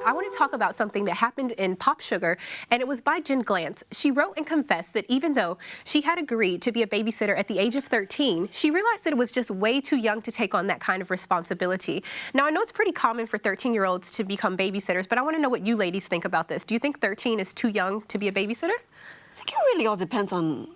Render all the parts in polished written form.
I want to talk about something that happened in Pop Sugar, and it was by Jen Glantz. She wrote and confessed that even though she had agreed to be a babysitter at the age of 13, she realized that it was just way too young to take on that kind of responsibility. Now, I know it's pretty common for 13-year-olds to become babysitters, but I want to know what you ladies think about this. Do you think 13 is too young to be a babysitter? I think it really all depends on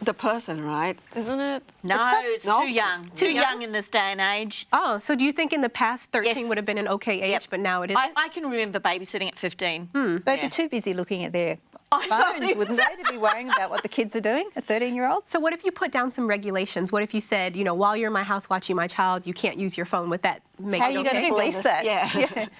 the person, right? Isn't it? No, it's too young. Too young in this day and age. Oh, so do you think in the past 13 Yes. would have been an okay age, but now it isn't? I can remember babysitting at 15. They'd be too busy looking at their phones, wouldn't they, to be worrying about what the kids are doing, a 13-year-old? So what if you put down some regulations? What if you said, you know, while you're in my house watching my child, you can't use your phone? Would that make How are it you okay? going to police that? Yeah.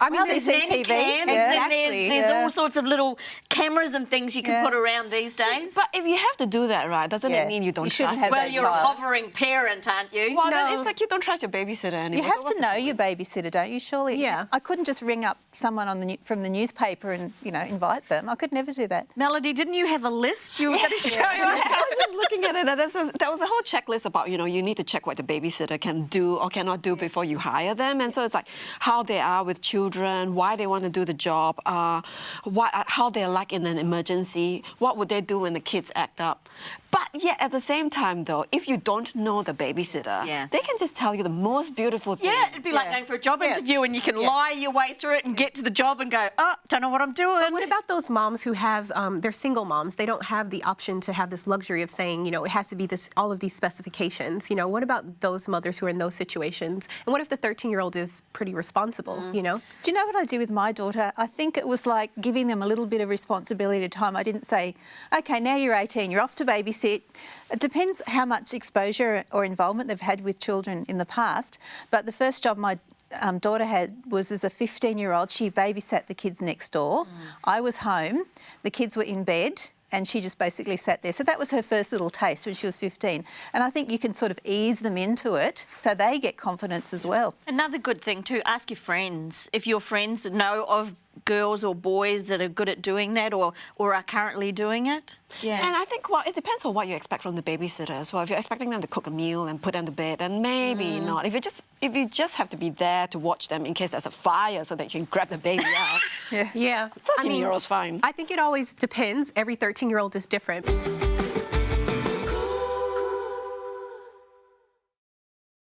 I mean, Well, there's nanny CCTV. cams and there's all sorts of little cameras and things you can put around these days. But if you have to do that, right, doesn't it mean you don't shouldn't trust have them? Well, that you're a child. hovering parent, aren't you? Well, then it's like you don't trust your babysitter anymore. You have so what's to the know point? your babysitter, don't you? Surely. Yeah. I couldn't just ring up someone from the newspaper and, you know, invite them. I could never do that. Melody, didn't you have a list you were going to show? I was just looking at it, and there was a whole checklist about, you know, you need to check what the babysitter can do or cannot do before you hire them. And so it's like how they are with children, why they want to do the job, how they're like in an emergency, what would they do when the kids act up. But yet at the same time, though, if you don't know the babysitter, they can just tell you the most beautiful thing. Yeah, it'd be like going for a job interview and you can lie your way through it and get to the job and go, oh, don't know what I'm doing. But what about those moms who have, they're single moms, they don't have the option to have this luxury of saying, you know, it has to be this, all of these specifications. You know, what about those mothers who are in those situations? And what if the 13-year-old is pretty responsible, you know? Do you know what I did with my daughter? I think it was like giving them a little bit of responsibility at a time. I didn't say, OK, now you're 18, you're off to babysit. It depends how much exposure or involvement they've had with children in the past. But the first job my daughter had was as a 15-year-old. She babysat the kids next door. I was home. The kids were in bed. And she just basically sat there. So that was her first little taste when she was 15. And I think you can sort of ease them into it so they get confidence as well. Another good thing too, ask your friends. If your friends know of girls or boys that are good at doing that or are currently doing it. Yeah. And I think, well, it depends on what you expect from the babysitter as well. If you're expecting them to cook a meal and put them to bed, then maybe not. If you just have to be there to watch them in case there's a fire so that you can grab the baby out. Yeah. 13-year-old's fine. I think it always depends. Every 13-year-old is different.